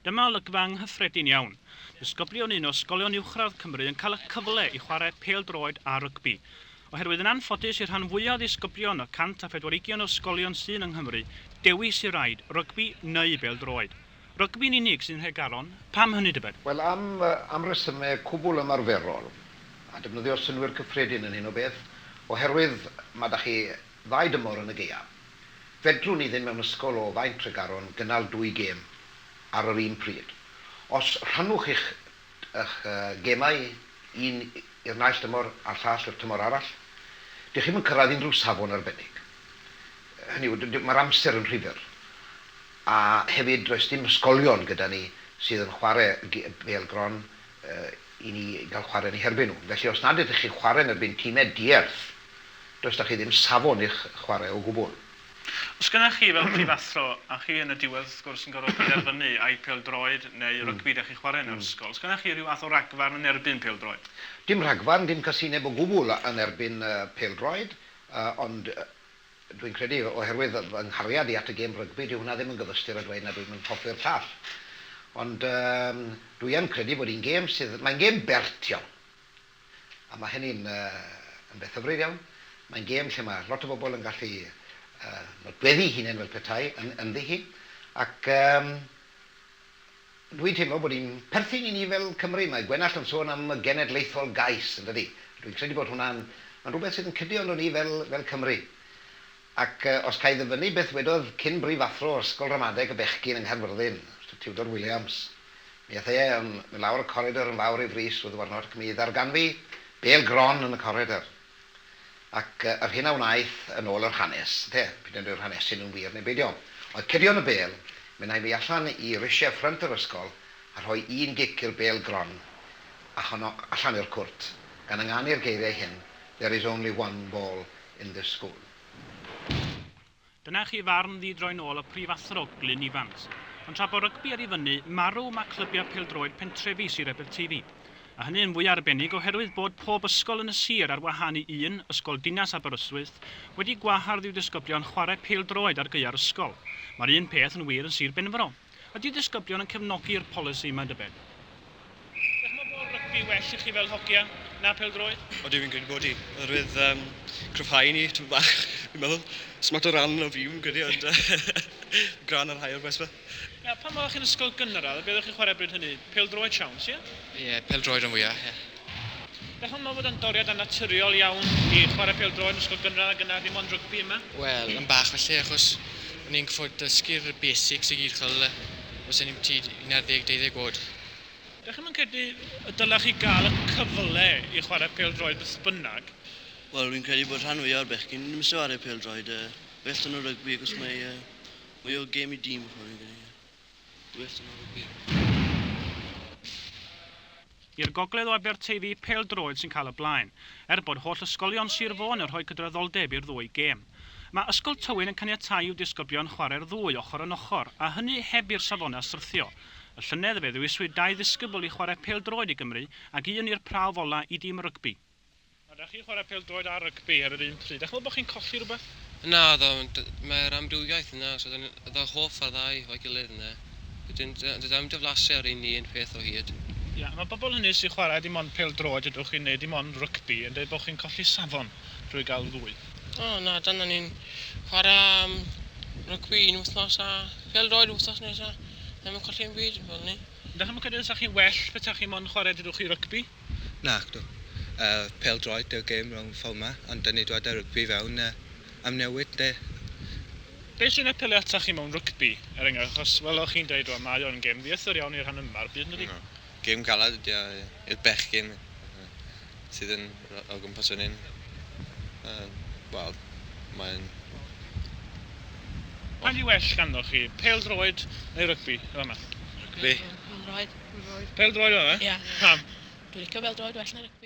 Dyma olygfa anghyffredin iawn. Disgyblion un o ysgolion uwchradd Cymru yn cael y cyfle i chwarae pêl-droed a rygbi. Oherwydd yn anffodus i'r rhan fwyaf o ddisgyblion o 140 o ysgolion sy'n yng Nghymru, dewis i raid rygbi neu bêl-droed. Rygbi'n unig sy'n Nhregaron, pam hynny dybed? Wel, am resymau cwbl ymarferol, a defnyddio synwyr cyffredin yn hyn o beth, oherwydd mae da chi ddau dymor yn y gaeaf. Fedrwn ni ddim mewn ysgol o faint Tregaron gynnal 2 gêm ar yr un pryd. Os rhannwch eich gemau, un i'r naill dymor a'r llall i'r tymor arall, dych chi'm yn cyrraedd unrhyw safon arbennig. Hynny yw, mae'r amser yn rhifr. A hefyd, does dim ysgolion gyda ni sydd yn chwarae bêl-gron i ni gael chwarae yn ei herbyn nhw. Felly, os nad ydych chi'n chwarae yn erbyn tîmau dierth, does da chi ddim safon i'ch chwarae o gwbl. Os gyda chi fel prifathro, a chi yn y diwedd wrth gwrs yn gorfod penderfynu ai pêl-droed neu rygbi ydych chi'n chwarae yn yr ysgol, os gyda chi rhyw fath o ragfarn yn erbyn pêl-droed? Dim rhagfarn, dim casineb o gwbl yn erbyn pêl-droed, ond dwi'n credu oherwydd fy nghariad i at y gêm rygbi, dyw hwnna ddim yn gyfystyr a dweud na dwi'n hoffi'r llall. Ond dwi yn credu bod hi'n gêm sydd... Mae'n gêm bert iawn. A mae hynny'n beth hyfryd iawn. Mae'n gêm lle mae lot o bobl yn gallu nodweddu hunain fel petai yn ddihi. Ac dwi'n teimlo bod hi'n perthyn i ni fel Cymru. Mae Gwenallt yn sôn am y genedlaethol gais, yn dydi. Dwi'n credu bod hwnna'n rhywbeth sydd yn cydio nhw ni fel Cymru. Ac os cael ddyfynu beth wedodd cyn brifathro o'r Ysgol Ramadeg y Bechgyn yng Nghaerfyrddin, Tiwdor Williams, mi aeth e lawr y corridor yn fawr i frys oedd y warnod, mi ddarganfu bêl-gron yn y corridor. Ac yr hyn a wnaeth yn ôl yr hanes, pryd yn dweud hanesu nhw'n wir neu beidio. Oedd cedion y bêl, mi wnaeth fi allan i risiau ffrynt yr ysgol a rhoi 1 gic i'r bêl-gron allan i'r cwrt. Gan ynganu'r geiriau hyn, there is only 1 ball in this school. Dyna chi farn ddidroi nôl o prifathro Glyn Ifans. Ond tra bod rygbi ar ei fyny, marw mae clybiau pêl-droed pentrefi Sir Aberteifi. A hynny yn fwy arbennig oherwydd bod pob ysgol yn y sir ar wahân i un, ysgol Dinas Aberystwyth, wedi gwahardd i'w disgyblion chwarae pêl-droed ar gaeaf ysgol. Mae'r un peth yn wir yn Sir Benfro. Ydy disgyblion yn cefnogi'r polisi yma dybed? Ydych chi'n bod rygbi well i chi fel hogia na pêl-droed? O, dwi'n credu bod i. Oherwydd cryfhau ni, ti'n bach, fi'n meddwl, smat o ran o fi, fi'n credu, ond gran ar hael beth fe. Ia, pan oeddech chi'n ysgol gynradd, beth ydych chi'n chwarae bryd hynny? Pêl-droed siawns, ie? Ie, pêl-droed yn fwyaf, ie. Ydych chi'n meddwl bod yn doriad annaturiol iawn i chwarae pêl-droed yn ysgol gynradd a gyna dim ond rygbi yma? Wel, yn bach felly, achos ni'n gyffod dysgu'r basics i gyd chael os ni'n tyd 11-12 oed. Ydych chi'n credu y dylech chi gael y cyfle i chwarae pêl-droed beth bynnag? Wel, dwi'n credu bod rhan fwyaf o'r bechgyn yn mysio ar y pêl-droed. Well yn o rygbi, achos mae mwy o gêm i dîm. Well yn o rygbi. I'r gogledd o Aberteifi, pêl-droed sy'n cael y blaen, bod holl ysgolion Sir Fôn yn rhoi cydraddoldeb i'r 2 gêm. Mae Ysgol Tywyn yn caniatáu i'w disgyblion chwarae'r 2 ochr yn ochr, a hynny heb i'r safonau syrthio. Y llynedd fe ddewiswyd 2 ddisgybl i chwarae pêl-droed i Gymru ac un i'r prawf ola i dîm rygbi. Ydych chi'n chwarae pêl-droed a rygbi ar yr un pryd? Ydych chi'n bod chi'n colli rhywbeth? Na, mae'r amrywiaeth yna, so ydw hoff ar ddau o'i gilydd yna. Dydym diflasu ar un peth o hyd. Ia, mae bobl hynny sy'n chwarae dim ond pêl-droed ydwch chi'n neud dim ond rygbi yn dweud bod chi'n colli safon drwy gael 2. O, na, dyna ni'n chwarae rygbi un wythnos a pêl-droed wythnos nesaf. Ddim yn colli yn byd fel ni. Ydych chi'n credu sa chi'n well beth chi'n mond chwarae dydwch chi rygbi? Na, ydw. Pêl-droed yw'r gêm rhwng ffol yma, ond dyn ni dweud rygbi fewn am newid, de. Be sy'n apelu atach chi mewn rygbi, achos fel o'ch chi'n dweud, mae o'n gêm ddieithr iawn i'r rhan yma'r byd, nid? Gêm galad ydy i'r bechgyn sydd yn o gwmpas yn un. Wel, mae'n... Pa di well ganddoch chi? Pêl-droed neu rygbi? Rygbi. Pêl-droed. Pêl-droed o fe? Ie. Pam? Dwi'n licio pêl-droed well na rygbi.